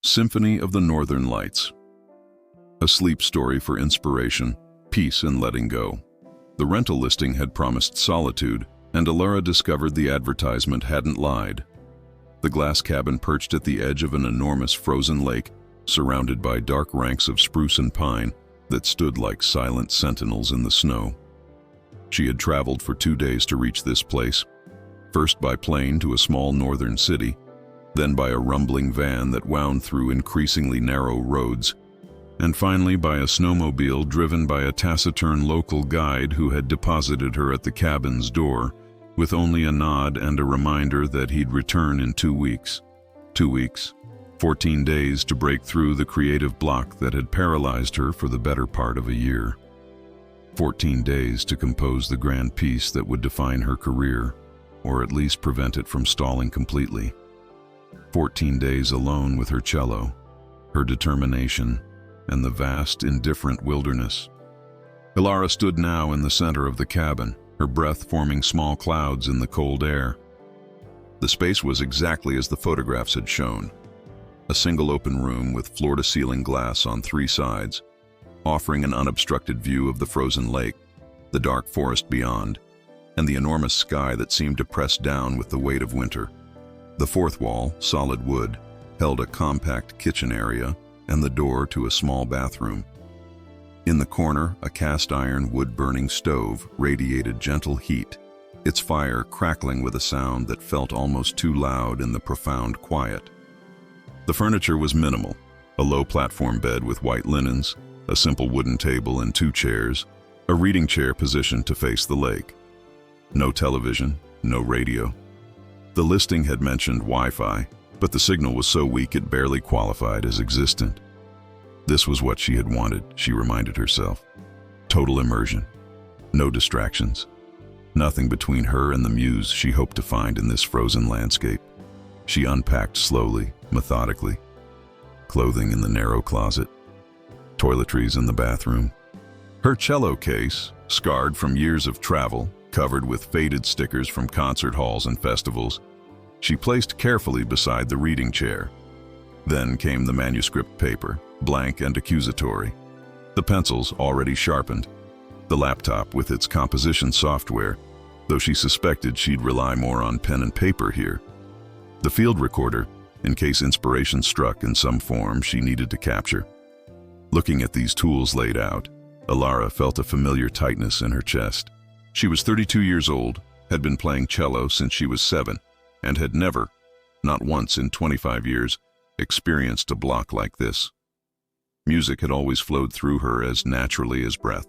Symphony of the Northern Lights. A sleep story for inspiration, peace, and letting go. The rental listing had promised solitude, and Aurora discovered the advertisement hadn't lied. The glass cabin perched at the edge of an enormous frozen lake, surrounded by dark ranks of spruce and pine that stood like silent sentinels in the snow. She had traveled for 2 days to reach this place, first by plane to a small northern city, then by a rumbling van that wound through increasingly narrow roads, and finally by a snowmobile driven by a taciturn local guide who had deposited her at the cabin's door, with only a nod and a reminder that he'd return in 2 weeks. 2 weeks, 14 days to break through the creative block that had paralyzed her for the better part of a year. 14 days to compose the grand piece that would define her career, or at least prevent it from stalling completely. 14 days alone with her cello, her determination, and the vast, indifferent wilderness. Aurora stood now in the center of the cabin, her breath forming small clouds in the cold air. The space was exactly as the photographs had shown. A single open room with floor-to-ceiling glass on 3 sides, offering an unobstructed view of the frozen lake, the dark forest beyond, and the enormous sky that seemed to press down with the weight of winter. The fourth wall, solid wood, held a compact kitchen area and the door to a small bathroom. In the corner, a cast-iron wood-burning stove radiated gentle heat, its fire crackling with a sound that felt almost too loud in the profound quiet. The furniture was minimal: a low platform bed with white linens, a simple wooden table and 2 chairs, a reading chair positioned to face the lake. No television, no radio. The listing had mentioned Wi-Fi, but the signal was so weak it barely qualified as existent. This was what she had wanted, she reminded herself. Total immersion. No distractions. Nothing between her and the muse she hoped to find in this frozen landscape. She unpacked slowly, methodically. Clothing in the narrow closet. Toiletries in the bathroom. Her cello case, scarred from years of travel, covered with faded stickers from concert halls and festivals, she placed carefully beside the reading chair. Then came the manuscript paper, blank and accusatory, the pencils already sharpened, the laptop with its composition software, though she suspected she'd rely more on pen and paper here, the field recorder, in case inspiration struck in some form she needed to capture. Looking at these tools laid out, Aurora felt a familiar tightness in her chest. She was 32 years old, had been playing cello since she was 7, and had never, not once in 25 years, experienced a block like this. Music had always flowed through her as naturally as breath.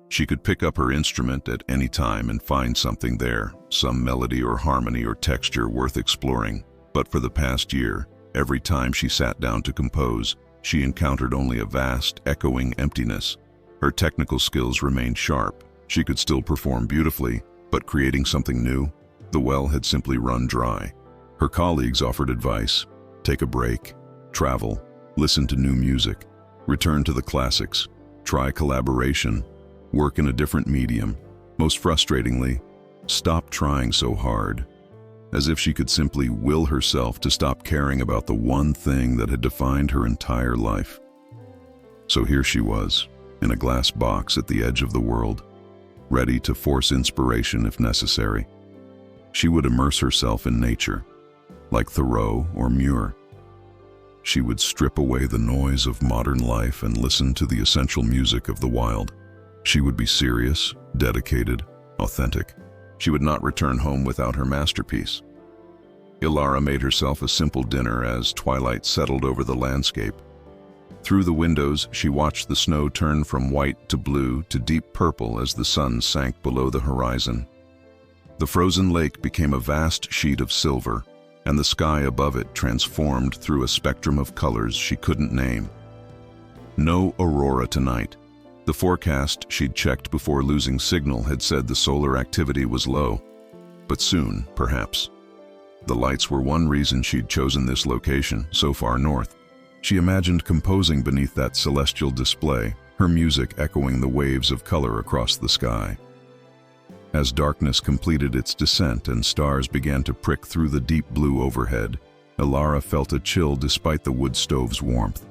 She could pick up her instrument at any time and find something there, some melody or harmony or texture worth exploring. But for the past year, every time she sat down to compose, she encountered only a vast, echoing emptiness. Her technical skills remained sharp. She could still perform beautifully, but creating something new, the well had simply run dry. Her colleagues offered advice: take a break, travel, listen to new music, return to the classics, try collaboration, work in a different medium. Most frustratingly, stop trying so hard. As if she could simply will herself to stop caring about the one thing that had defined her entire life. So here she was, in a glass box at the edge of the world, ready to force inspiration if necessary. She would immerse herself in nature, like Thoreau or Muir. She would strip away the noise of modern life and listen to the essential music of the wild. She would be serious, dedicated, authentic. She would not return home without her masterpiece. Aurora made herself a simple dinner as twilight settled over the landscape. Through the windows, she watched the snow turn from white to blue to deep purple as the sun sank below the horizon. The frozen lake became a vast sheet of silver, and the sky above it transformed through a spectrum of colors she couldn't name. No aurora tonight. The forecast she'd checked before losing signal had said the solar activity was low, but soon, perhaps. The lights were one reason she'd chosen this location, so far north. She imagined composing beneath that celestial display, her music echoing the waves of color across the sky. As darkness completed its descent and stars began to prick through the deep blue overhead, Ilara felt a chill despite the wood stove's warmth.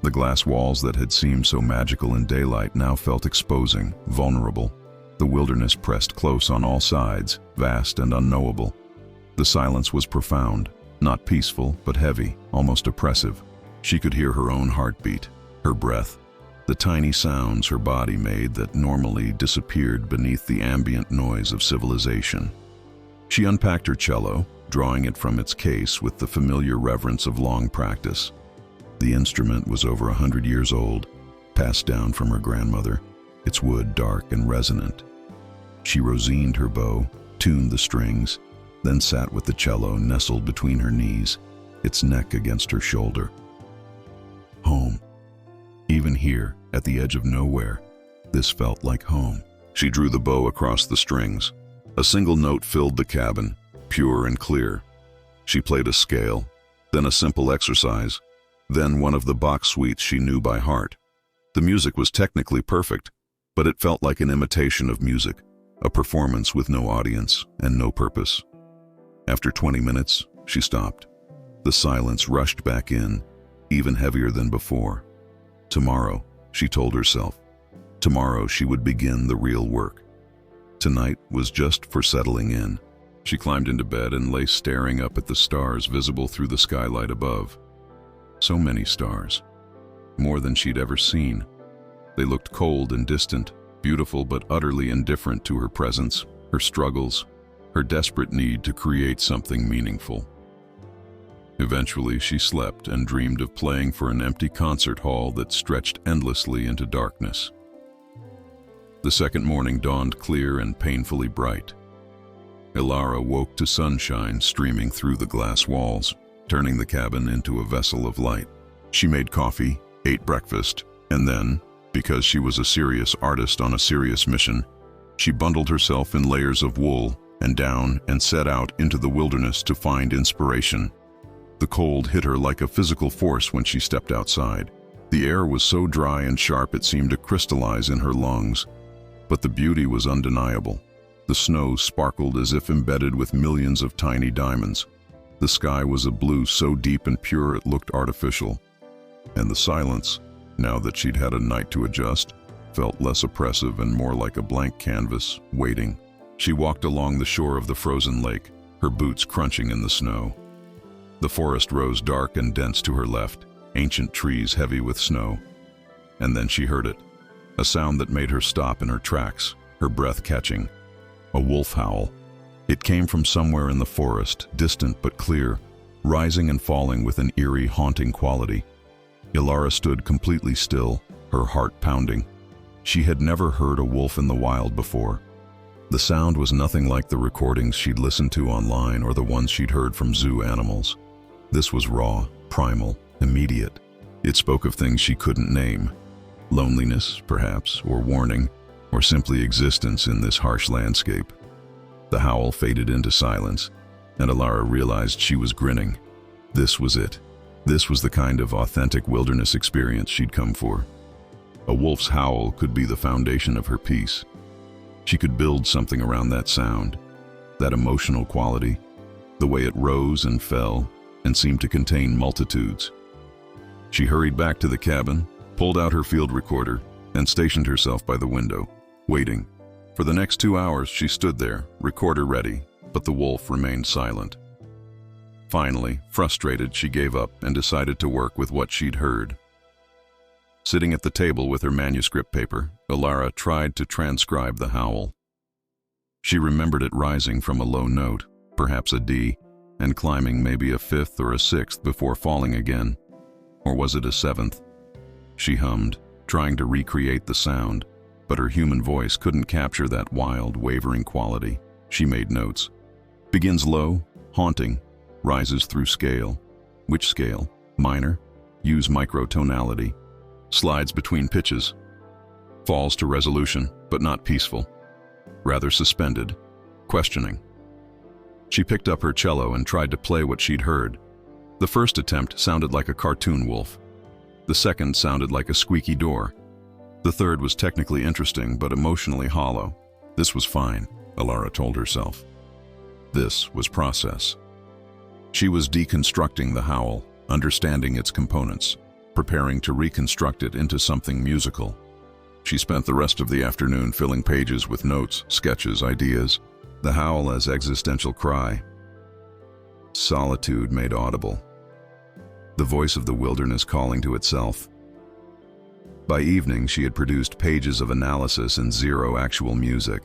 The glass walls that had seemed so magical in daylight now felt exposing, vulnerable. The wilderness pressed close on all sides, vast and unknowable. The silence was profound, not peaceful, but heavy, almost oppressive. She could hear her own heartbeat, her breath, the tiny sounds her body made that normally disappeared beneath the ambient noise of civilization. She unpacked her cello, drawing it from its case with the familiar reverence of long practice. The instrument was over 100 years old, passed down from her grandmother, its wood dark and resonant. She rosined her bow, tuned the strings, then sat with the cello nestled between her knees, its neck against her shoulder. Home. Even here, at the edge of nowhere, this felt like home. She drew the bow across the strings. A single note filled the cabin, pure and clear. She played a scale, then a simple exercise, then one of the Bach suites she knew by heart. The music was technically perfect, but it felt like an imitation of music, a performance with no audience and no purpose. After 20 minutes, she stopped. The silence rushed back in, even heavier than before. Tomorrow, she told herself. Tomorrow she would begin the real work. Tonight was just for settling in. She climbed into bed and lay staring up at the stars visible through the skylight above. So many stars. More than she'd ever seen. They looked cold and distant, beautiful but utterly indifferent to her presence, her struggles, her desperate need to create something meaningful. Eventually, she slept and dreamed of playing for an empty concert hall that stretched endlessly into darkness. The second morning dawned clear and painfully bright. Ilara woke to sunshine streaming through the glass walls, turning the cabin into a vessel of light. She made coffee, ate breakfast, and then, because she was a serious artist on a serious mission, she bundled herself in layers of wool and down and set out into the wilderness to find inspiration. The cold hit her like a physical force when she stepped outside. The air was so dry and sharp it seemed to crystallize in her lungs, but the beauty was undeniable. The snow sparkled as if embedded with millions of tiny diamonds. The sky was a blue so deep and pure it looked artificial. And the silence, now that she'd had a night to adjust, felt less oppressive and more like a blank canvas, waiting. She walked along the shore of the frozen lake, her boots crunching in the snow. The forest rose dark and dense to her left, ancient trees heavy with snow. And then she heard it, a sound that made her stop in her tracks, her breath catching. A wolf howl. It came from somewhere in the forest, distant but clear, rising and falling with an eerie, haunting quality. Ilara stood completely still, her heart pounding. She had never heard a wolf in the wild before. The sound was nothing like the recordings she'd listened to online or the ones she'd heard from zoo animals. This was raw, primal, immediate. It spoke of things she couldn't name. Loneliness, perhaps, or warning, or simply existence in this harsh landscape. The howl faded into silence, and Ilara realized she was grinning. This was it. This was the kind of authentic wilderness experience she'd come for. A wolf's howl could be the foundation of her peace. She could build something around that sound, that emotional quality, the way it rose and fell and seemed to contain multitudes. She hurried back to the cabin, pulled out her field recorder, and stationed herself by the window, waiting. For the next 2 hours she stood there, recorder ready, but the wolf remained silent. Finally, frustrated, she gave up and decided to work with what she'd heard. Sitting at the table with her manuscript paper, Ilara tried to transcribe the howl. She remembered it rising from a low note, perhaps a D, and climbing maybe a fifth or a sixth before falling again. Or was it a seventh? She hummed, trying to recreate the sound, but her human voice couldn't capture that wild, wavering quality. She made notes. Begins low, haunting, rises through scale. Which scale? Minor? Use microtonality. Slides between pitches. Falls to resolution, but not peaceful. Rather suspended, questioning. She picked up her cello and tried to play what she'd heard. The first attempt sounded like a cartoon wolf. The second sounded like a squeaky door. The third was technically interesting, but emotionally hollow. This was fine, Ilara told herself. This was process. She was deconstructing the howl, understanding its components, preparing to reconstruct it into something musical. She spent the rest of the afternoon filling pages with notes, sketches, ideas, the howl as existential cry. Solitude made audible. The voice of the wilderness calling to itself. By evening, she had produced pages of analysis and zero actual music,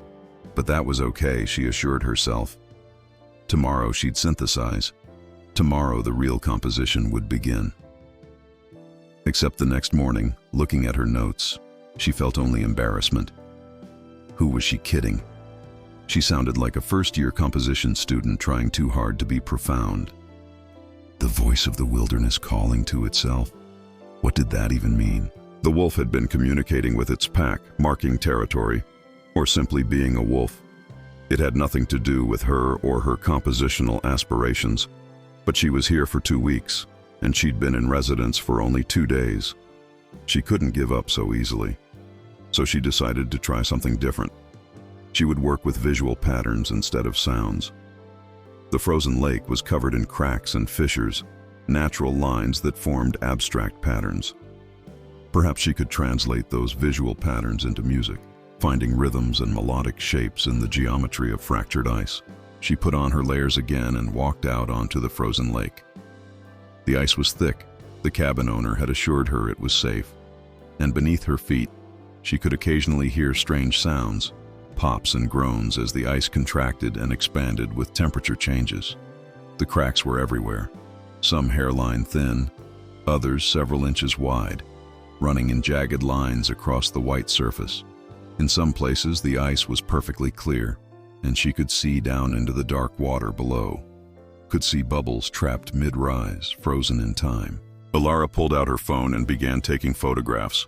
but that was okay, she assured herself. Tomorrow she'd synthesize. Tomorrow the real composition would begin. Except the next morning, looking at her notes, she felt only embarrassment. Who was she kidding? She sounded like a first-year composition student trying too hard to be profound. The voice of the wilderness calling to itself. What did that even mean? The wolf had been communicating with its pack, marking territory, or simply being a wolf. It had nothing to do with her or her compositional aspirations, but she was here for 2 weeks, and she'd been in residence for only 2 days. She couldn't give up so easily, so she decided to try something different. She would work with visual patterns instead of sounds. The frozen lake was covered in cracks and fissures, natural lines that formed abstract patterns. Perhaps she could translate those visual patterns into music, finding rhythms and melodic shapes in the geometry of fractured ice. She put on her layers again and walked out onto the frozen lake. The ice was thick. The cabin owner had assured her it was safe. And beneath her feet, she could occasionally hear strange sounds, pops and groans as the ice contracted and expanded with temperature changes. The cracks were everywhere, some hairline thin, others several inches wide, running in jagged lines across the white surface. In some places, the ice was perfectly clear, and she could see down into the dark water below, could see bubbles trapped mid-rise, frozen in time. Alara pulled out her phone and began taking photographs.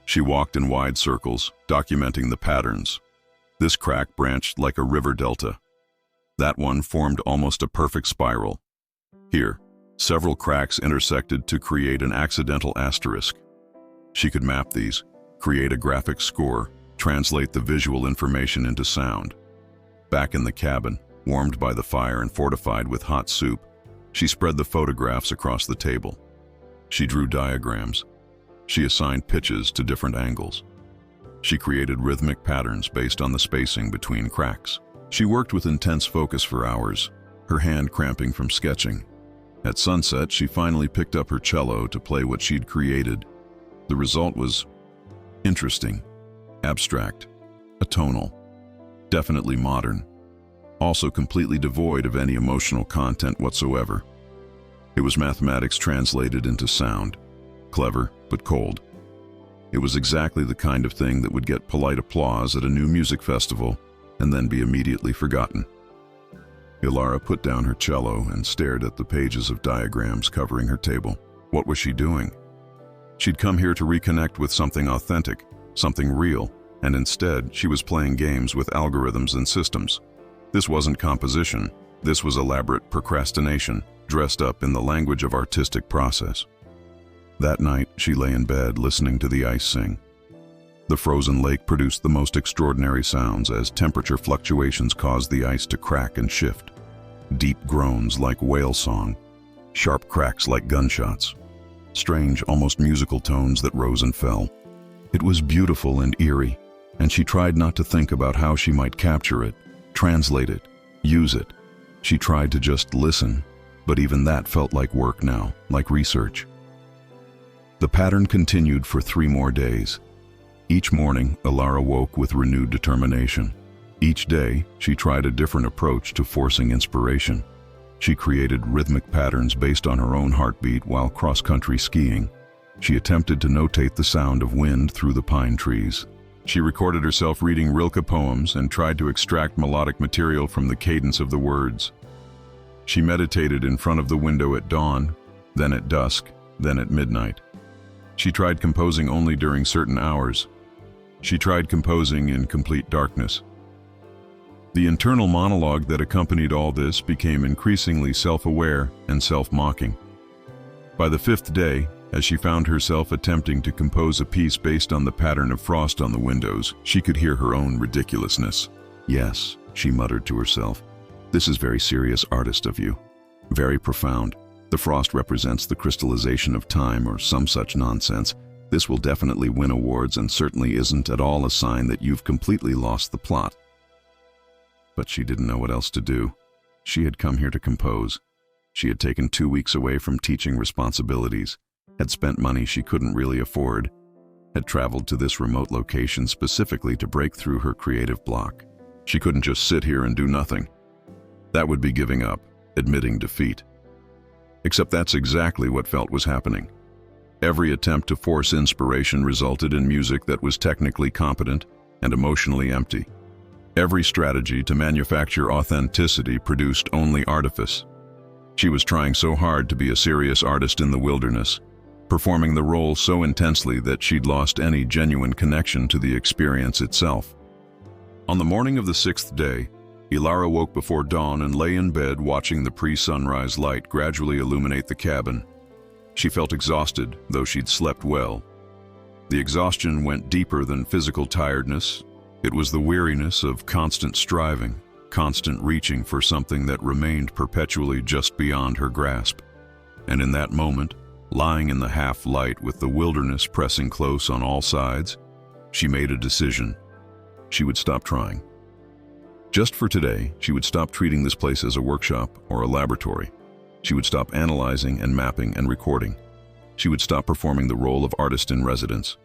She walked in wide circles, documenting the patterns. This crack branched like a river delta. That one formed almost a perfect spiral. Here, several cracks intersected to create an accidental asterisk. She could map these, create a graphic score, translate the visual information into sound. Back in the cabin, warmed by the fire and fortified with hot soup, she spread the photographs across the table. She drew diagrams. She assigned pitches to different angles. She created rhythmic patterns based on the spacing between cracks. She worked with intense focus for hours, her hand cramping from sketching. At sunset, she finally picked up her cello to play what she'd created. The result was interesting, abstract, atonal, definitely modern, also completely devoid of any emotional content whatsoever. It was mathematics translated into sound, clever but cold. It was exactly the kind of thing that would get polite applause at a new music festival and then be immediately forgotten. Alara put down her cello and stared at the pages of diagrams covering her table. What was she doing? She'd come here to reconnect with something authentic, something real, and instead she was playing games with algorithms and systems. This wasn't composition. This was elaborate procrastination, dressed up in the language of artistic process. That night, she lay in bed listening to the ice sing. The frozen lake produced the most extraordinary sounds as temperature fluctuations caused the ice to crack and shift. Deep groans like whale song, sharp cracks like gunshots, strange, almost musical tones that rose and fell. It was beautiful and eerie, and she tried not to think about how she might capture it, translate it, use it. She tried to just listen, but even that felt like work now, like research. The pattern continued for 3 more days. Each morning, Alara woke with renewed determination. Each day, she tried a different approach to forcing inspiration. She created rhythmic patterns based on her own heartbeat while cross-country skiing. She attempted to notate the sound of wind through the pine trees. She recorded herself reading Rilke poems and tried to extract melodic material from the cadence of the words. She meditated in front of the window at dawn, then at dusk, then at midnight. She tried composing only during certain hours. She tried composing in complete darkness. The internal monologue that accompanied all this became increasingly self-aware and self-mocking. By the 5th day, as she found herself attempting to compose a piece based on the pattern of frost on the windows, she could hear her own ridiculousness. "Yes," she muttered to herself, "this is very serious artist of you. Very profound. The frost represents the crystallization of time or some such nonsense. This will definitely win awards and certainly isn't at all a sign that you've completely lost the plot. But she didn't know what else to do. She had come here to compose. She had taken 2 weeks away from teaching responsibilities, had spent money she couldn't really afford, had traveled to this remote location specifically to break through her creative block. She couldn't just sit here and do nothing. That would be giving up, admitting defeat. Except that's exactly what felt was happening. Every attempt to force inspiration resulted in music that was technically competent and emotionally empty. Every strategy to manufacture authenticity produced only artifice. She was trying so hard to be a serious artist in the wilderness, performing the role so intensely that she'd lost any genuine connection to the experience itself. On the morning of the 6th day, Ilara woke before dawn and lay in bed watching the pre-sunrise light gradually illuminate the cabin. She felt exhausted, though she'd slept well. The exhaustion went deeper than physical tiredness. It was the weariness of constant striving, constant reaching for something that remained perpetually just beyond her grasp. And in that moment, lying in the half-light with the wilderness pressing close on all sides, she made a decision. She would stop trying. Just for today, she would stop treating this place as a workshop or a laboratory. She would stop analyzing and mapping and recording. She would stop performing the role of artist in residence.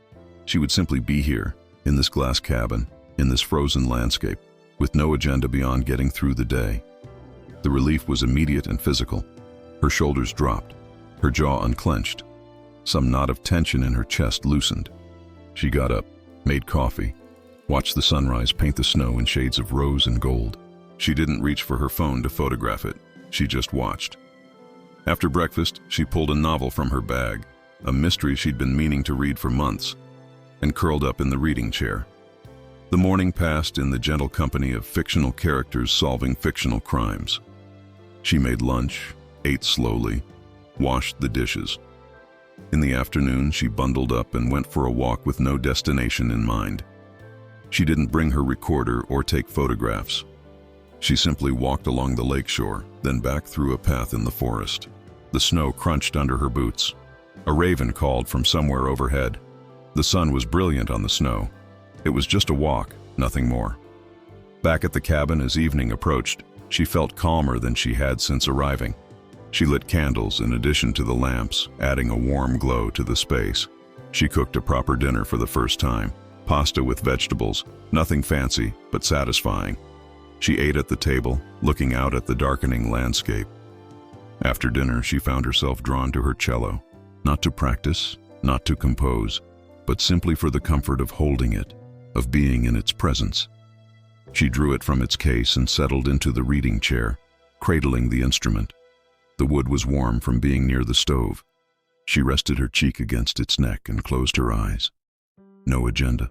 She would simply be here, in this glass cabin, in this frozen landscape, with no agenda beyond getting through the day. The relief was immediate and physical. Her shoulders dropped, her jaw unclenched. Some knot of tension in her chest loosened. She got up, made coffee, watched the sunrise paint the snow in shades of rose and gold. She didn't reach for her phone to photograph it. She just watched. After breakfast, she pulled a novel from her bag, a mystery she'd been meaning to read for months, and curled up in the reading chair. The morning passed in the gentle company of fictional characters solving fictional crimes. She made lunch, ate slowly, washed the dishes. In the afternoon, she bundled up and went for a walk with no destination in mind. She didn't bring her recorder or take photographs. She simply walked along the lakeshore, then back through a path in the forest. The snow crunched under her boots. A raven called from somewhere overhead. The sun was brilliant on the snow. It was just a walk, nothing more. Back at the cabin as evening approached, she felt calmer than she had since arriving. She lit candles in addition to the lamps, adding a warm glow to the space. She cooked a proper dinner for the first time. Pasta with vegetables, nothing fancy, but satisfying. She ate at the table, looking out at the darkening landscape. After dinner, she found herself drawn to her cello, not to practice, not to compose, but simply for the comfort of holding it, of being in its presence. She drew it from its case and settled into the reading chair, cradling the instrument. The wood was warm from being near the stove. She rested her cheek against its neck and closed her eyes. No agenda,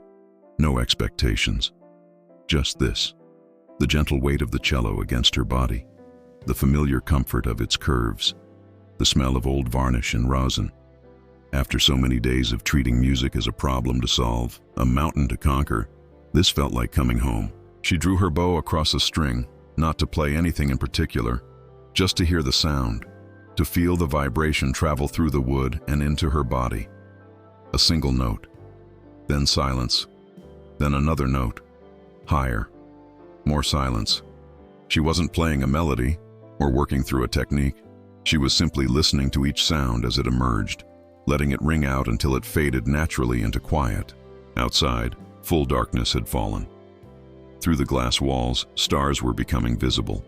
no expectations. Just this, the gentle weight of the cello against her body, the familiar comfort of its curves, the smell of old varnish and rosin. After so many days of treating music as a problem to solve, a mountain to conquer, this felt like coming home. She drew her bow across a string, not to play anything in particular, just to hear the sound, to feel the vibration travel through the wood and into her body. A single note. Then silence, then another note, higher, more silence. She wasn't playing a melody or working through a technique. She was simply listening to each sound as it emerged, letting it ring out until it faded naturally into quiet. Outside, full darkness had fallen. Through the glass walls, stars were becoming visible.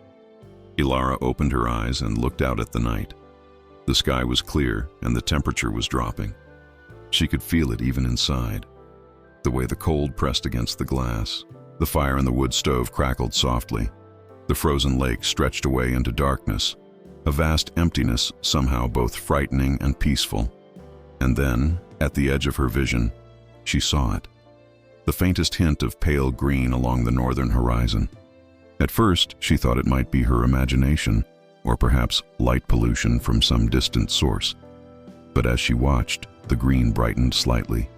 Ilara opened her eyes and looked out at the night. The sky was clear and the temperature was dropping. She could feel it even inside. The way the cold pressed against the glass, the fire in the wood stove crackled softly. The frozen lake stretched away into darkness, a vast emptiness somehow both frightening and peaceful. And then, at the edge of her vision, she saw it. The faintest hint of pale green along the northern horizon. At first, she thought it might be her imagination, or perhaps light pollution from some distant source. But as she watched, the green brightened slightly,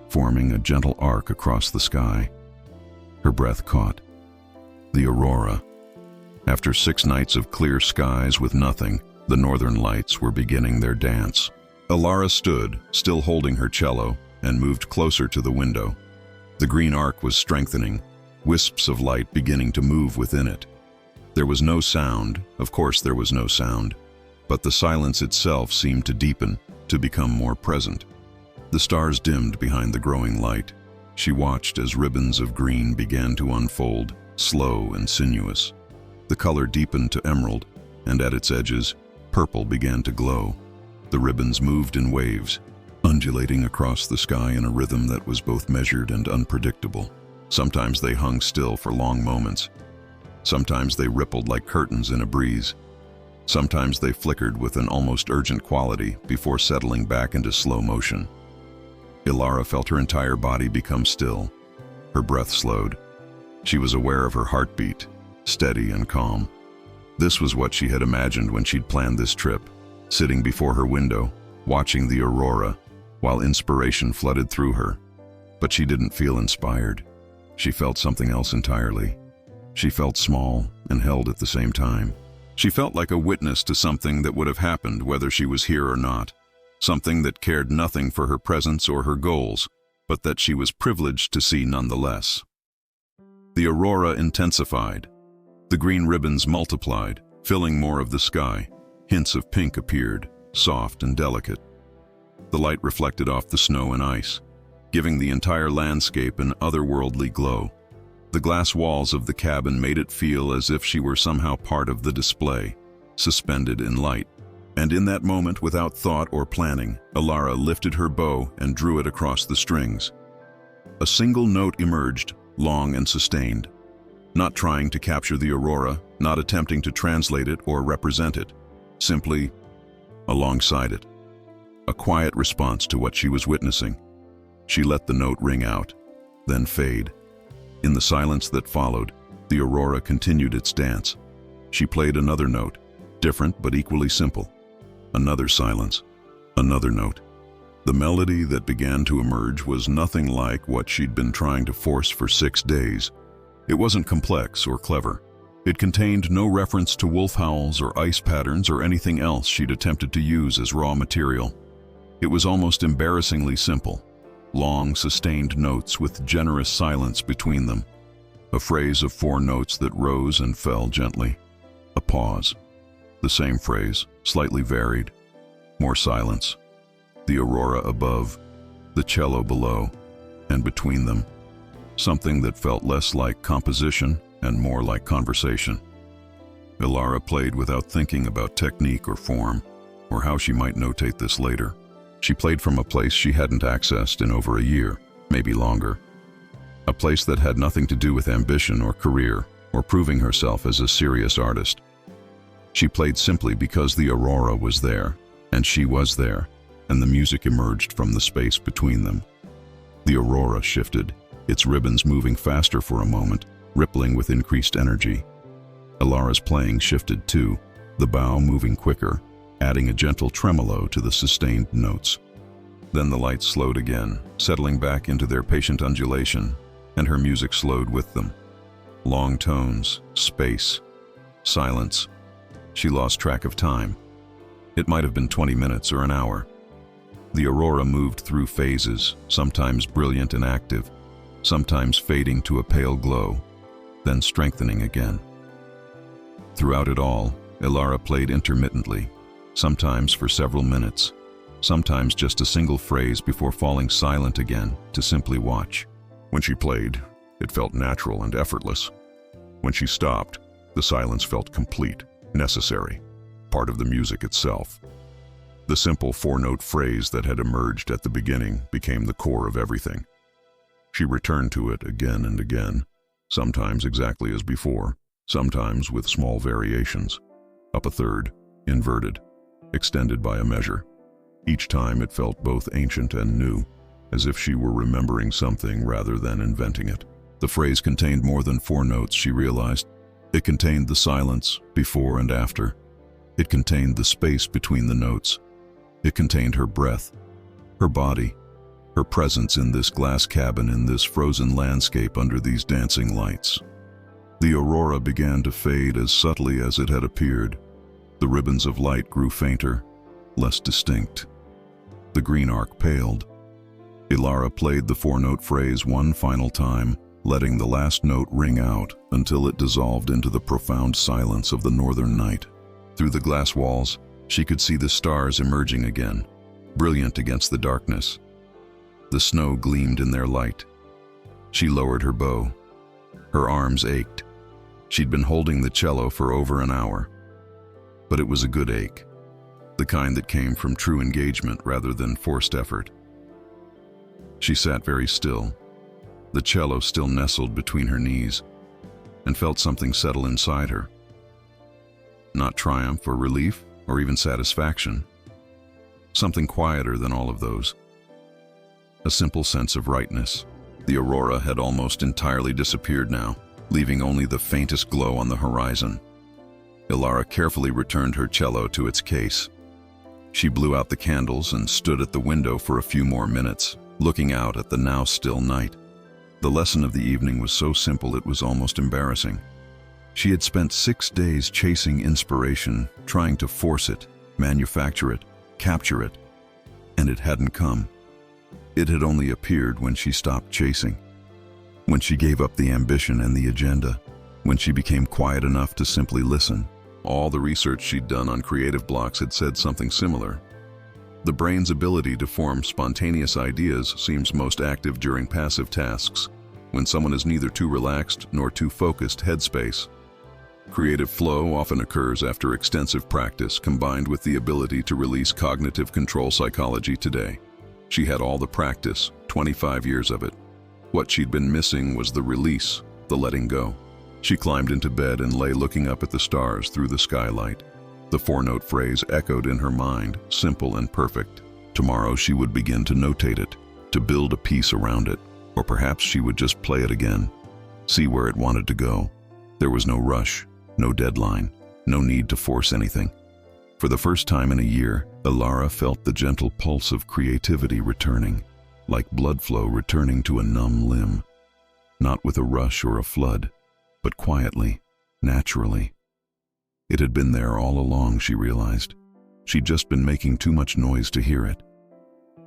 forming a gentle arc across the sky. Her breath caught. The aurora. After 6 nights of clear skies with nothing, The northern lights were beginning their dance. Alara stood, still holding her cello, and moved closer to the window. The green arc was strengthening, wisps of light beginning to move within it. There was no sound, of course there was no sound, but the silence itself seemed to deepen, to become more present. The stars dimmed behind the growing light. She watched as ribbons of green began to unfold, slow and sinuous. The color deepened to emerald, and at its edges, purple began to glow. The ribbons moved in waves, undulating across the sky in a rhythm that was both measured and unpredictable. Sometimes they hung still for long moments. Sometimes they rippled like curtains in a breeze. Sometimes they flickered with an almost urgent quality before settling back into slow motion. Alara felt her entire body become still. Her breath slowed. She was aware of her heartbeat, steady and calm. This was what she had imagined when she'd planned this trip, sitting before her window, watching the aurora, while inspiration flooded through her. But she didn't feel inspired. She felt something else entirely. She felt small and held at the same time. She felt like a witness to something that would have happened whether she was here or not, something that cared nothing for her presence or her goals, but that she was privileged to see nonetheless. The aurora intensified. The green ribbons multiplied, filling more of the sky. Hints of pink appeared, soft and delicate. The light reflected off the snow and ice, giving the entire landscape an otherworldly glow. The glass walls of the cabin made it feel as if she were somehow part of the display, suspended in light. And in that moment, without thought or planning, Alara lifted her bow and drew it across the strings. A single note emerged, long and sustained. Not trying to capture the aurora, not attempting to translate it or represent it, simply alongside it. A quiet response to what she was witnessing. She let the note ring out, then fade. In the silence that followed, the aurora continued its dance. She played another note, different but equally simple. Another silence, another note. The melody that began to emerge was nothing like what she'd been trying to force for 6 days. It wasn't complex or clever. It contained no reference to wolf howls or ice patterns or anything else she'd attempted to use as raw material. It was almost embarrassingly simple. Long, sustained notes with generous silence between them. A phrase of 4 notes that rose and fell gently. A pause. The same phrase, slightly varied. More silence. The aurora above, the cello below, and between them, something that felt less like composition and more like conversation. Alara played without thinking about technique or form, or how she might notate this later. She played from a place she hadn't accessed in over a year, maybe longer. A place that had nothing to do with ambition or career, or proving herself as a serious artist. She played simply because the aurora was there, and she was there, and the music emerged from the space between them. The aurora shifted, its ribbons moving faster for a moment, rippling with increased energy. Alara's playing shifted too, the bow moving quicker, adding a gentle tremolo to the sustained notes. Then the lights slowed again, settling back into their patient undulation, and her music slowed with them. Long tones, space, silence. She lost track of time. It might have been 20 minutes or an hour. The aurora moved through phases, sometimes brilliant and active, sometimes fading to a pale glow, then strengthening again. Throughout it all, Alara played intermittently, sometimes for several minutes, sometimes just a single phrase before falling silent again to simply watch. When she played, it felt natural and effortless. When she stopped, the silence felt complete, necessary, part of the music itself. The simple 4-note phrase that had emerged at the beginning became the core of everything. She returned to it again and again, sometimes exactly as before, sometimes with small variations. Up a third, inverted, extended by a measure. Each time it felt both ancient and new, as if she were remembering something rather than inventing it. The phrase contained more than 4 notes, she realized. It contained the silence before and after. It contained the space between the notes. It contained her breath, her body, her presence in this glass cabin, in this frozen landscape under these dancing lights. The aurora began to fade as subtly as it had appeared. The ribbons of light grew fainter, less distinct. The green arc paled. Elara played the four-note phrase one final time, letting the last note ring out until it dissolved into the profound silence of the northern night. Through the glass walls, she could see the stars emerging again, brilliant against the darkness. The snow gleamed in their light. She lowered her bow. Her arms ached. She'd been holding the cello for over an hour. But it was a good ache, the kind that came from true engagement rather than forced effort. She sat very still, the cello still nestled between her knees, and felt something settle inside her. Not triumph or relief or even satisfaction. Something quieter than all of those. A simple sense of rightness. The aurora had almost entirely disappeared now, leaving only the faintest glow on the horizon. Elara carefully returned her cello to its case. She blew out the candles and stood at the window for a few more minutes, looking out at the now still night. The lesson of the evening was so simple it was almost embarrassing. She had spent 6 days chasing inspiration, trying to force it, manufacture it, capture it, and it hadn't come. It had only appeared when she stopped chasing, when she gave up the ambition and the agenda, when she became quiet enough to simply listen. All the research she'd done on creative blocks had said something similar. The brain's ability to form spontaneous ideas seems most active during passive tasks, when someone is neither too relaxed nor too focused headspace. Creative flow often occurs after extensive practice combined with the ability to release cognitive control psychology today. She had all the practice, 25 years of it. What she'd been missing was the release, the letting go. She climbed into bed and lay looking up at the stars through the skylight. The four-note phrase echoed in her mind, simple and perfect. Tomorrow she would begin to notate it, to build a piece around it, or perhaps she would just play it again, see where it wanted to go. There was no rush, no deadline, no need to force anything. For the first time in a year, Elara felt the gentle pulse of creativity returning, like blood flow returning to a numb limb. Not with a rush or a flood, but quietly, naturally. It had been there all along, she realized. She'd just been making too much noise to hear it.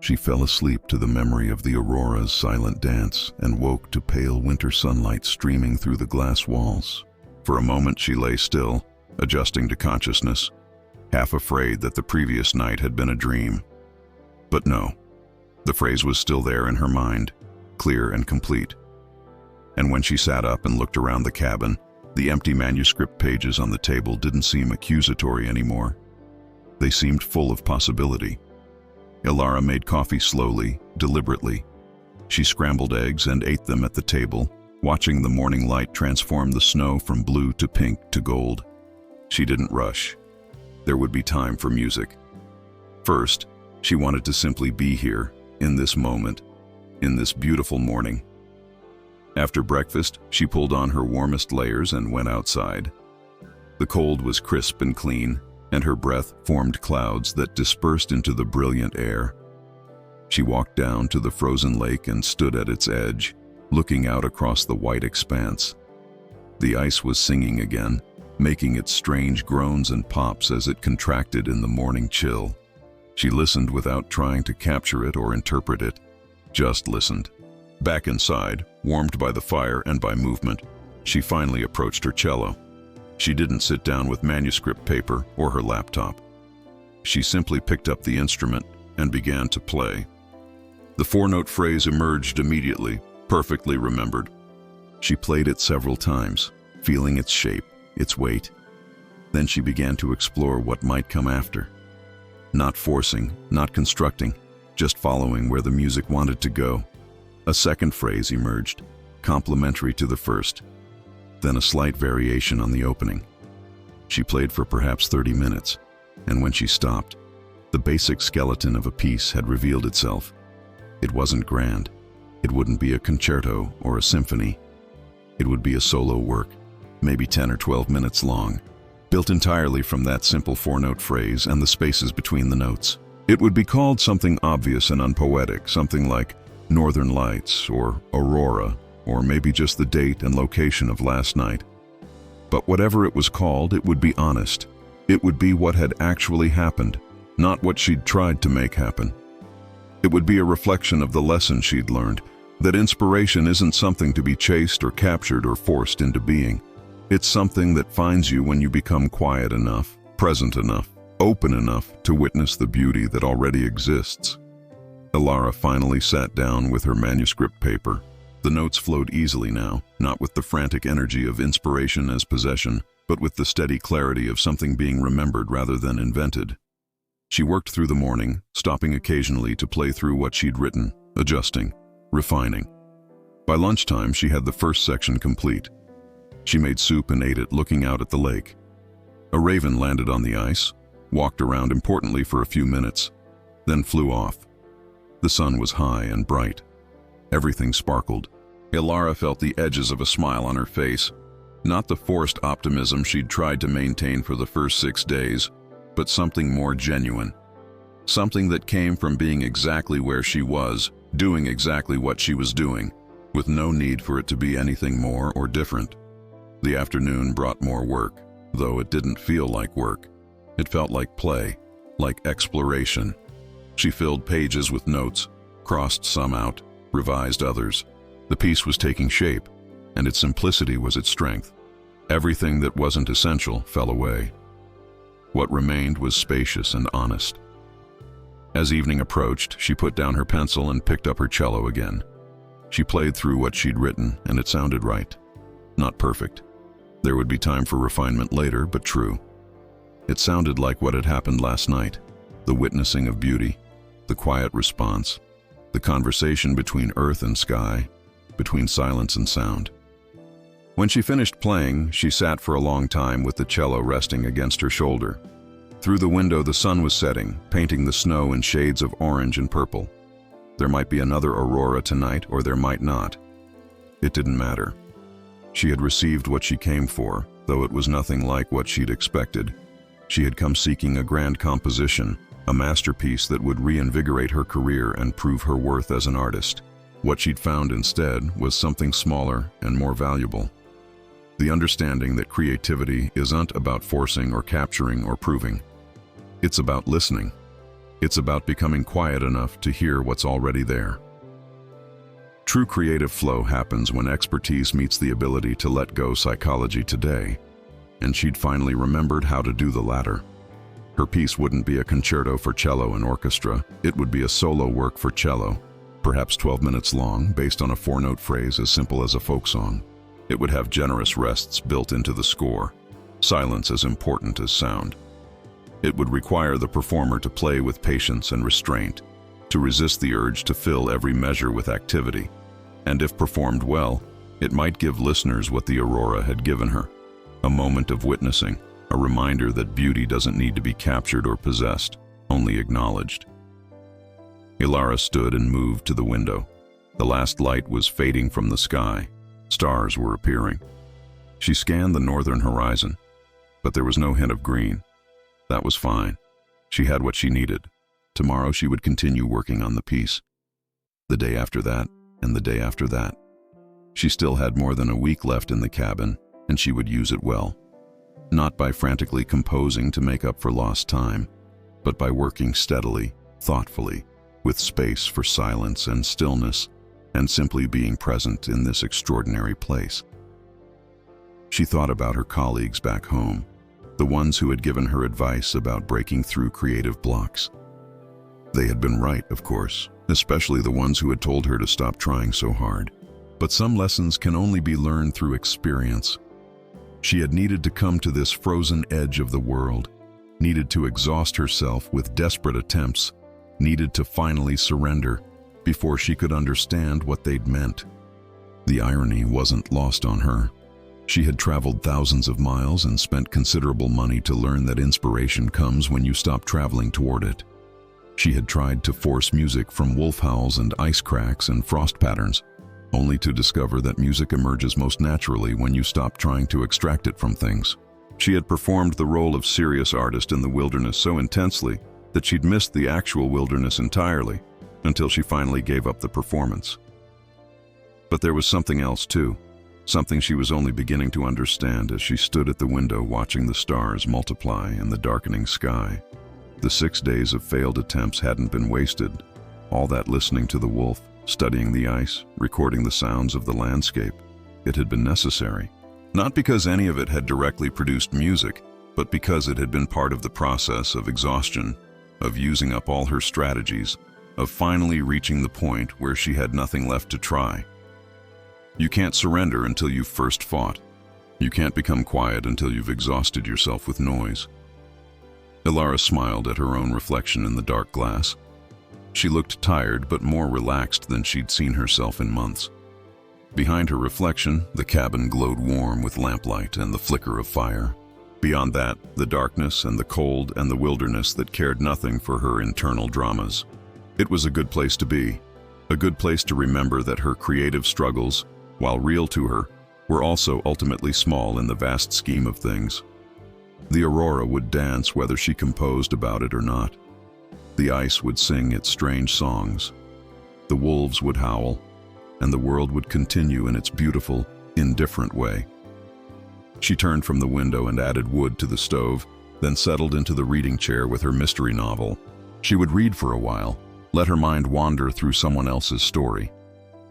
She fell asleep to the memory of the aurora's silent dance and woke to pale winter sunlight streaming through the glass walls. For a moment she lay still, adjusting to consciousness, half afraid that the previous night had been a dream. But no, the phrase was still there in her mind, clear and complete. And when she sat up and looked around the cabin, the empty manuscript pages on the table didn't seem accusatory anymore. They seemed full of possibility. Elara made coffee slowly, deliberately. She scrambled eggs and ate them at the table, watching the morning light transform the snow from blue to pink to gold. She didn't rush. There would be time for music. First, she wanted to simply be here, in this moment, in this beautiful morning. After breakfast, she pulled on her warmest layers and went outside. The cold was crisp and clean, and her breath formed clouds that dispersed into the brilliant air. She walked down to the frozen lake and stood at its edge, looking out across the white expanse. The ice was singing again, making its strange groans and pops as it contracted in the morning chill. She listened without trying to capture it or interpret it, just listened. Back inside, warmed by the fire and by movement, she finally approached her cello. She didn't sit down with manuscript paper or her laptop. She simply picked up the instrument and began to play. The four-note phrase emerged immediately, perfectly remembered. She played it several times, feeling its shape, its weight. Then she began to explore what might come after. Not forcing, not constructing, just following where the music wanted to go. A second phrase emerged, complementary to the first, then a slight variation on the opening. She played for perhaps 30 minutes, and when she stopped, the basic skeleton of a piece had revealed itself. It wasn't grand. It wouldn't be a concerto or a symphony. It would be a solo work, maybe 10 or 12 minutes long, built entirely from that simple four-note phrase and the spaces between the notes. It would be called something obvious and unpoetic, something like Northern Lights or Aurora, or maybe just the date and location of last night. But whatever it was called, it would be honest. It would be what had actually happened, not what she'd tried to make happen. It would be a reflection of the lesson she'd learned, that inspiration isn't something to be chased or captured or forced into being. It's something that finds you when you become quiet enough, present enough, open enough to witness the beauty that already exists. Aurora finally sat down with her manuscript paper. The notes flowed easily now, not with the frantic energy of inspiration as possession, but with the steady clarity of something being remembered rather than invented. She worked through the morning, stopping occasionally to play through what she'd written, adjusting, refining. By lunchtime, she had the first section complete. She made soup and ate it, looking out at the lake. A raven landed on the ice, walked around importantly for a few minutes, then flew off. The sun was high and bright. Everything sparkled. Aurora felt the edges of a smile on her face, not the forced optimism she'd tried to maintain for the first 6 days, but something more genuine. Something that came from being exactly where she was, doing exactly what she was doing, with no need for it to be anything more or different. The afternoon brought more work, though it didn't feel like work. It felt like play, like exploration. She filled pages with notes, crossed some out, revised others. The piece was taking shape, and its simplicity was its strength. Everything that wasn't essential fell away. What remained was spacious and honest. As evening approached, she put down her pencil and picked up her cello again. She played through what she'd written, and it sounded right. Not perfect. There would be time for refinement later, but true. It sounded like what had happened last night, the witnessing of beauty, the quiet response, the conversation between earth and sky, between silence and sound. When she finished playing, she sat for a long time with the cello resting against her shoulder. Through the window, the sun was setting, painting the snow in shades of orange and purple. There might be another aurora tonight, or there might not. It didn't matter. She had received what she came for, though it was nothing like what she'd expected. She had come seeking a grand composition, a masterpiece that would reinvigorate her career and prove her worth as an artist. What she'd found instead was something smaller and more valuable. The understanding that creativity isn't about forcing or capturing or proving. It's about listening. It's about becoming quiet enough to hear what's already there. True creative flow happens when expertise meets the ability to let go. Psychology today, and she'd finally remembered how to do the latter. Her piece wouldn't be a concerto for cello and orchestra, it would be a solo work for cello, perhaps 12 minutes long, based on a 4-note phrase as simple as a folk song. It would have generous rests built into the score, silence as important as sound. It would require the performer to play with patience and restraint, to resist the urge to fill every measure with activity. And if performed well, it might give listeners what the aurora had given her, a moment of witnessing, a reminder that beauty doesn't need to be captured or possessed, only acknowledged. Aurora stood and moved to the window. The last light was fading from the sky. Stars were appearing. She scanned the northern horizon, but there was no hint of green. That was fine. She had what she needed. Tomorrow she would continue working on the piece. The day after that, and the day after that. She still had more than a week left in the cabin, and she would use it well. Not by frantically composing to make up for lost time, but by working steadily, thoughtfully, with space for silence and stillness, and simply being present in this extraordinary place. She thought about her colleagues back home, the ones who had given her advice about breaking through creative blocks. They had been right, of course, especially the ones who had told her to stop trying so hard. But some lessons can only be learned through experience. She had needed to come to this frozen edge of the world, needed to exhaust herself with desperate attempts, needed to finally surrender before she could understand what they'd meant. The irony wasn't lost on her. She had traveled thousands of miles and spent considerable money to learn that inspiration comes when you stop traveling toward it. She had tried to force music from wolf howls and ice cracks and frost patterns, only to discover that music emerges most naturally when you stop trying to extract it from things. She had performed the role of serious artist in the wilderness so intensely that she'd missed the actual wilderness entirely, until she finally gave up the performance. But there was something else too. something she was only beginning to understand as she stood at the window watching the stars multiply in the darkening sky. The 6 days of failed attempts hadn't been wasted. All that listening to the wolf, studying the ice, recording the sounds of the landscape, it had been necessary. Not because any of it had directly produced music, but because it had been part of the process of exhaustion, of using up all her strategies, of finally reaching the point where she had nothing left to try. You can't surrender until you've first fought. You can't become quiet until you've exhausted yourself with noise. Ilara smiled at her own reflection in the dark glass. She looked tired but more relaxed than she'd seen herself in months. Behind her reflection, the cabin glowed warm with lamplight and the flicker of fire. Beyond that, the darkness and the cold and the wilderness that cared nothing for her internal dramas. It was a good place to be, a good place to remember that her creative struggles, while real to her, were also ultimately small in the vast scheme of things. The aurora would dance whether she composed about it or not. The ice would sing its strange songs. The wolves would howl, and the world would continue in its beautiful, indifferent way. She turned from the window and added wood to the stove, then settled into the reading chair with her mystery novel. She would read for a while, let her mind wander through someone else's story.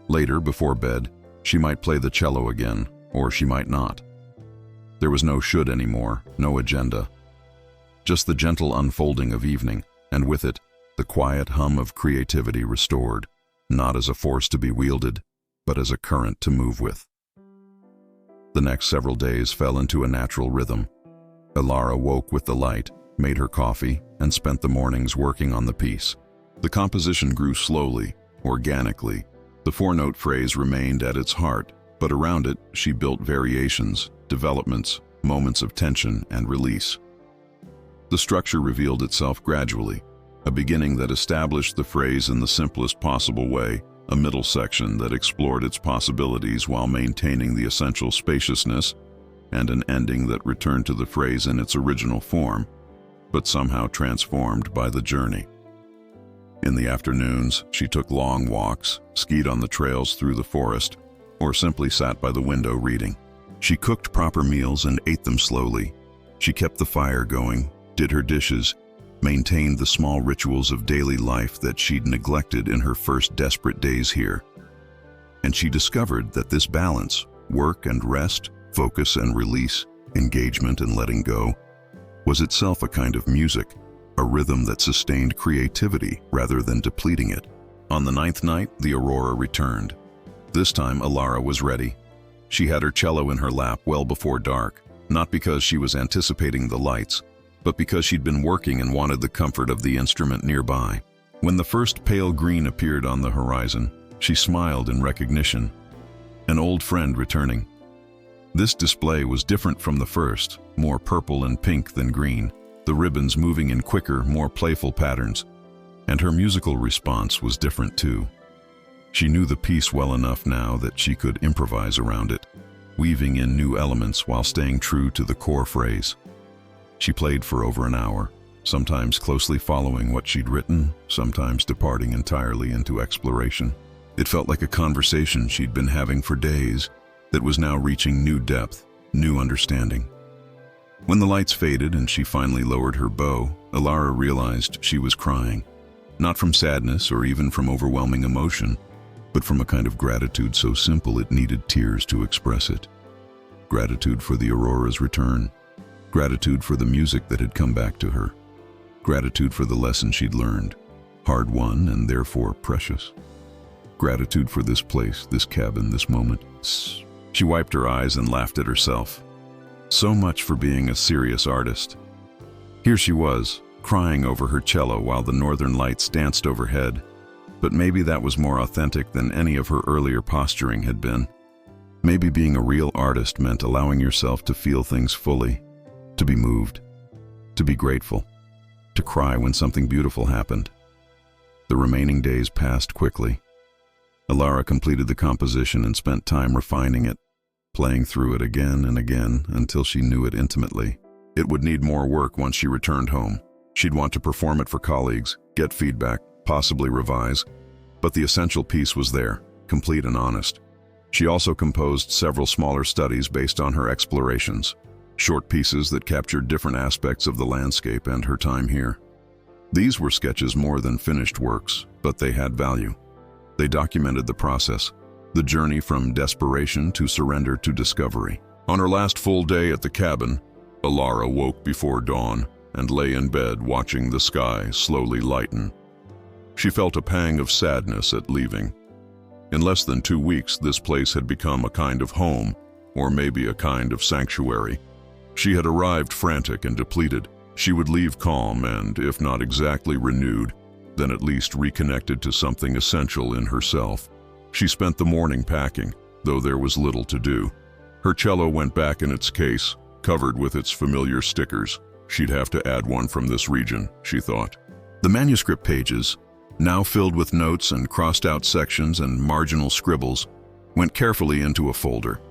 Later, before bed, she might play the cello again, or she might not. There was no should anymore, no agenda. Just the gentle unfolding of evening, and with it, the quiet hum of creativity restored, not as a force to be wielded, but as a current to move with. The next several days fell into a natural rhythm. Ilara woke with the light, made her coffee, and spent the mornings working on the piece. The composition grew slowly, organically. The four-note phrase remained at its heart, but around it she built variations, developments, moments of tension and release. The structure revealed itself gradually, a beginning that established the phrase in the simplest possible way, a middle section that explored its possibilities while maintaining the essential spaciousness, and an ending that returned to the phrase in its original form, but somehow transformed by the journey. In the afternoons, she took long walks, skied on the trails through the forest, or simply sat by the window reading. She cooked proper meals and ate them slowly. She kept the fire going, did her dishes, maintained the small rituals of daily life that she'd neglected in her first desperate days here. And she discovered that this balance, work and rest, focus and release, engagement and letting go, was itself a kind of music, a rhythm that sustained creativity rather than depleting it. On the 9th night, the aurora returned. This time, Ilara was ready. She had her cello in her lap well before dark, not because she was anticipating the lights, but because she'd been working and wanted the comfort of the instrument nearby. When the first pale green appeared on the horizon, she smiled in recognition. An old friend returning. This display was different from the first, more purple and pink than green, the ribbons moving in quicker, more playful patterns. And her musical response was different too. She knew the piece well enough now that she could improvise around it, weaving in new elements while staying true to the core phrase. She played for over an hour, sometimes closely following what she'd written, sometimes departing entirely into exploration. It felt like a conversation she'd been having for days that was now reaching new depth, new understanding. When the lights faded and she finally lowered her bow, Ilara realized she was crying, not from sadness or even from overwhelming emotion, but from a kind of gratitude so simple it needed tears to express it. Gratitude for the aurora's return. Gratitude for the music that had come back to her. Gratitude for the lesson she'd learned, hard-won and therefore precious. Gratitude for this place, this cabin, this moment. She wiped her eyes and laughed at herself. So much for being a serious artist. Here she was, crying over her cello while the northern lights danced overhead, but maybe that was more authentic than any of her earlier posturing had been. Maybe being a real artist meant allowing yourself to feel things fully, to be moved, to be grateful, to cry when something beautiful happened. The remaining days passed quickly. Ilara completed the composition and spent time refining it, playing through it again and again until she knew it intimately. It would need more work once she returned home. She'd want to perform it for colleagues, get feedback, possibly revise, but the essential piece was there, complete and honest. She also composed several smaller studies based on her explorations, short pieces that captured different aspects of the landscape and her time here. These were sketches more than finished works, but they had value. They documented the process, the journey from desperation to surrender to discovery. On her last full day at the cabin, Aurora woke before dawn and lay in bed watching the sky slowly lighten. She felt a pang of sadness at leaving. In less than 2 weeks, this place had become a kind of home, or maybe a kind of sanctuary. She had arrived frantic and depleted. She would leave calm and, if not exactly renewed, then at least reconnected to something essential in herself. She spent the morning packing, though there was little to do. Her cello went back in its case, covered with its familiar stickers. She'd have to add one from this region, she thought. The manuscript pages, now filled with notes and crossed-out sections and marginal scribbles, went carefully into a folder.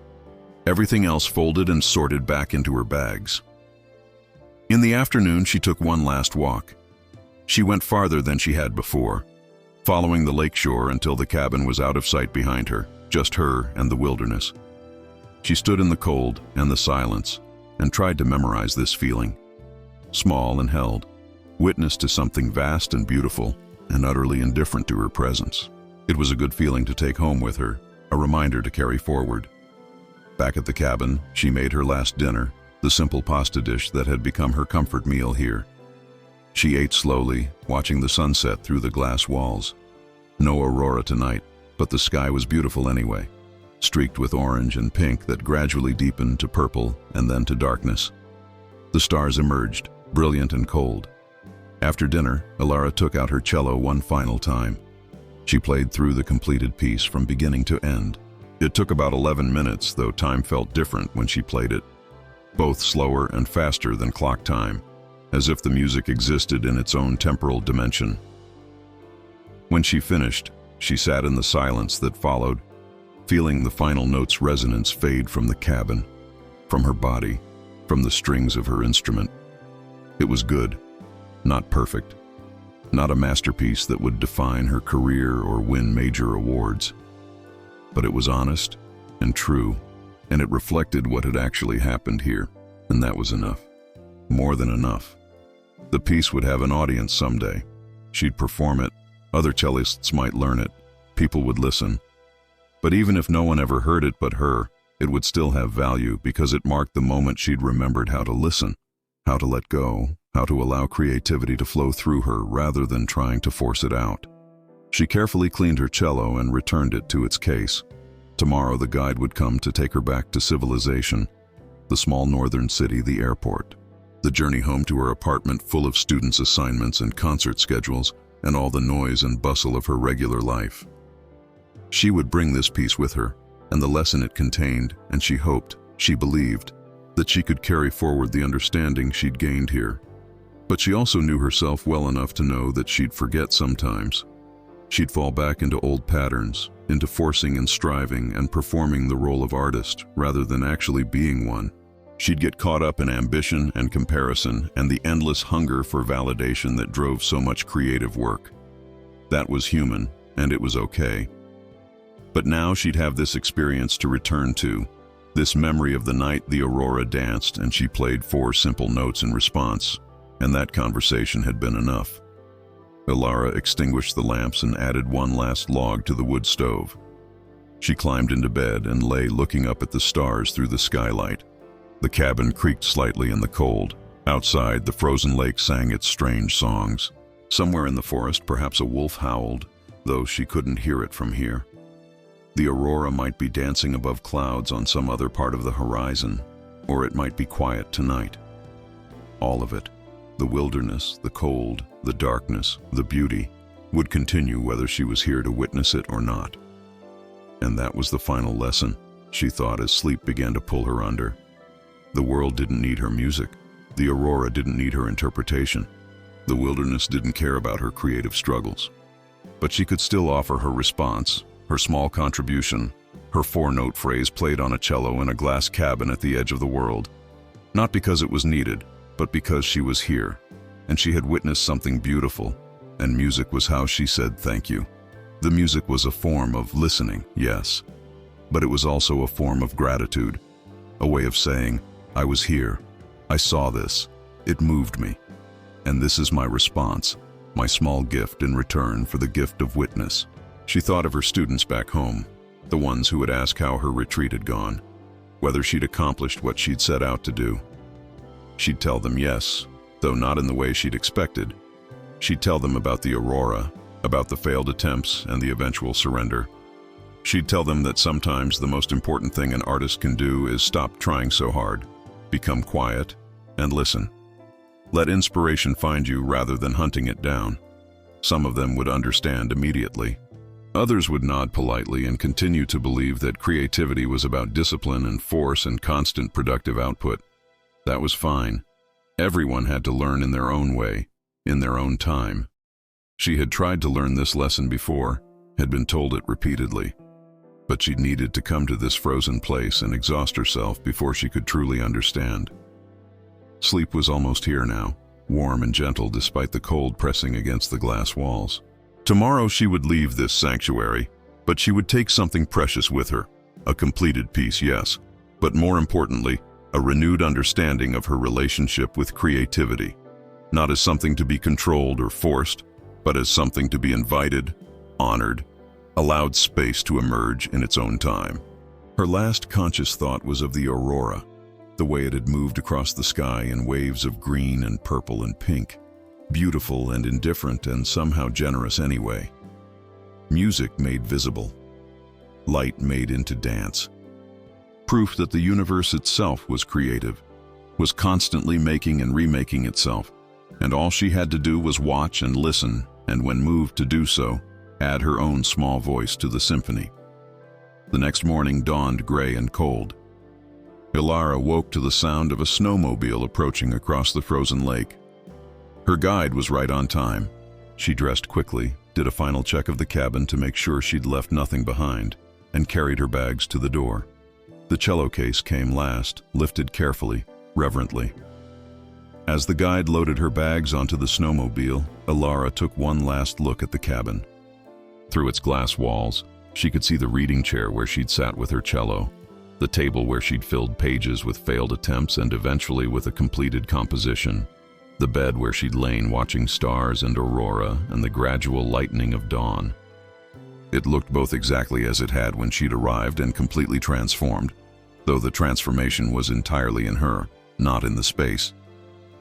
Everything else folded and sorted back into her bags. In the afternoon, she took one last walk. She went farther than she had before, following the lakeshore until the cabin was out of sight behind her, just her and the wilderness. She stood in the cold and the silence and tried to memorize this feeling. Small and held, witness to something vast and beautiful and utterly indifferent to her presence. It was a good feeling to take home with her, a reminder to carry forward. Back at the cabin, she made her last dinner, the simple pasta dish that had become her comfort meal here. She ate slowly, watching the sunset through the glass walls. No aurora tonight, but the sky was beautiful anyway, streaked with orange and pink that gradually deepened to purple and then to darkness. The stars emerged, brilliant and cold. After dinner, Aurora took out her cello one final time. She played through the completed piece from beginning to end. It took about 11 minutes, though time felt different when she played it, both slower and faster than clock time, as if the music existed in its own temporal dimension. When she finished, she sat in the silence that followed, feeling the final note's resonance fade from the cabin, from her body, from the strings of her instrument. It was good, not perfect, not a masterpiece that would define her career or win major awards. But it was honest and true, and it reflected what had actually happened here, and that was enough. More than enough. The piece would have an audience someday. She'd perform it, other cellists might learn it, people would listen. But even if no one ever heard it but her, it would still have value because it marked the moment she'd remembered how to listen, how to let go, how to allow creativity to flow through her rather than trying to force it out. She carefully cleaned her cello and returned it to its case. Tomorrow the guide would come to take her back to civilization, the small northern city, the airport. The journey home to her apartment full of students' assignments and concert schedules and all the noise and bustle of her regular life. She would bring this piece with her, and the lesson it contained, and she hoped, she believed, that she could carry forward the understanding she'd gained here. But she also knew herself well enough to know that she'd forget sometimes. She'd fall back into old patterns, into forcing and striving and performing the role of artist rather than actually being one. She'd get caught up in ambition and comparison and the endless hunger for validation that drove so much creative work. That was human, and it was okay. But now she'd have this experience to return to, this memory of the night the aurora danced and she played 4 simple notes in response, and that conversation had been enough. Aurora extinguished the lamps and added one last log to the wood stove. She climbed into bed and lay looking up at the stars through the skylight. The cabin creaked slightly in the cold. Outside, the frozen lake sang its strange songs. Somewhere in the forest, perhaps a wolf howled, though she couldn't hear it from here. The aurora might be dancing above clouds on some other part of the horizon, or it might be quiet tonight. All of it, the wilderness, the cold, the darkness, the beauty, would continue whether she was here to witness it or not. And that was the final lesson, she thought as sleep began to pull her under. The world didn't need her music. The aurora didn't need her interpretation. The wilderness didn't care about her creative struggles. But she could still offer her response, her small contribution, her 4-note phrase played on a cello in a glass cabin at the edge of the world. Not because it was needed, but because she was here, and she had witnessed something beautiful, and music was how she said thank you. The music was a form of listening, yes. but it was also a form of gratitude, a way of saying, I was here, I saw this, it moved me, and this is my response, my small gift in return for the gift of witness. She thought of her students back home, the ones who would ask how her retreat had gone, whether she'd accomplished what she'd set out to do. She'd tell them yes, though not in the way she'd expected. She'd tell them about the aurora, about the failed attempts and the eventual surrender. She'd tell them that sometimes the most important thing an artist can do is stop trying so hard, become quiet, and listen. Let inspiration find you rather than hunting it down. Some of them would understand immediately. Others would nod politely and continue to believe that creativity was about discipline and force and constant productive output. That was fine. Everyone had to learn in their own way, in their own time. She had tried to learn this lesson before, had been told it repeatedly. But she needed to come to this frozen place and exhaust herself before she could truly understand. Sleep was almost here now, warm and gentle despite the cold pressing against the glass walls. Tomorrow she would leave this sanctuary, but she would take something precious with her. A completed piece, yes, but more importantly, a renewed understanding of her relationship with creativity, not as something to be controlled or forced, but as something to be invited, honored, allowed space to emerge in its own time. Her last conscious thought was of the aurora, the way it had moved across the sky in waves of green and purple and pink, beautiful and indifferent and somehow generous anyway. Music made visible, light made into dance. Proof that the universe itself was creative, was constantly making and remaking itself, and all she had to do was watch and listen, and when moved to do so, add her own small voice to the symphony. The next morning dawned gray and cold. Ilara woke to the sound of a snowmobile approaching across the frozen lake. Her guide was right on time. She dressed quickly, did a final check of the cabin to make sure she'd left nothing behind, and carried her bags to the door. The cello case came last, lifted carefully, reverently. As the guide loaded her bags onto the snowmobile, Ilara took one last look at the cabin. Through its glass walls, she could see the reading chair where she'd sat with her cello, the table where she'd filled pages with failed attempts and eventually with a completed composition, the bed where she'd lain watching stars and aurora and the gradual lightening of dawn. It looked both exactly as it had when she'd arrived and completely transformed, though the transformation was entirely in her, not in the space.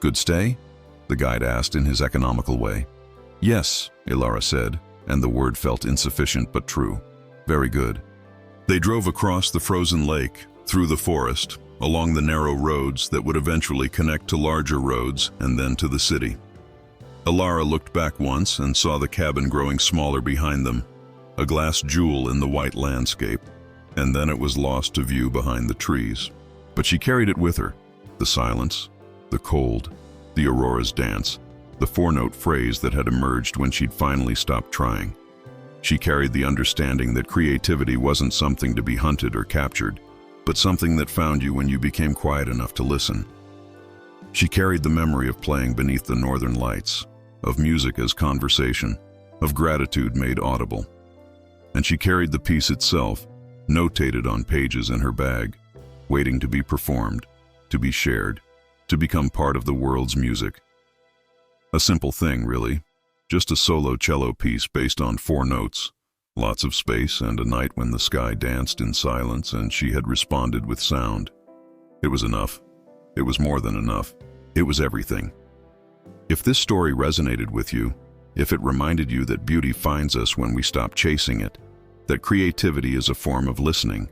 Good stay? The guide asked in his economical way. Yes, Ilara said, and the word felt insufficient but true. Very good. They drove across the frozen lake, through the forest, along the narrow roads that would eventually connect to larger roads and then to the city. Ilara looked back once and saw the cabin growing smaller behind them, a glass jewel in the white landscape, and then it was lost to view behind the trees. But she carried it with her, the silence, the cold, the aurora's dance, the four-note phrase that had emerged when she'd finally stopped trying. She carried the understanding that creativity wasn't something to be hunted or captured, but something that found you when you became quiet enough to listen. She carried the memory of playing beneath the northern lights, of music as conversation, of gratitude made audible. And she carried the piece itself, notated on pages in her bag, waiting to be performed, to be shared, to become part of the world's music. A simple thing, really. Just a solo cello piece based on 4 notes, lots of space and a night when the sky danced in silence and she had responded with sound. It was enough. It was more than enough. It was everything. If this story resonated with you, if it reminded you that beauty finds us when we stop chasing it, that creativity is a form of listening,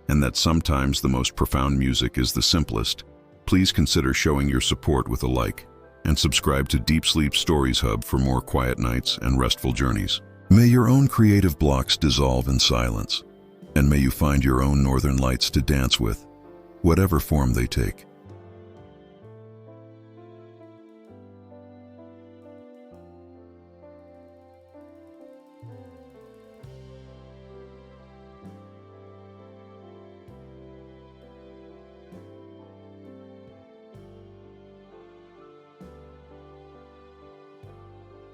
and that sometimes the most profound music is the simplest, please consider showing your support with a like, and subscribe to Deep Sleep Stories Hub for more quiet nights and restful journeys. May your own creative blocks dissolve in silence, and may you find your own northern lights to dance with, whatever form they take.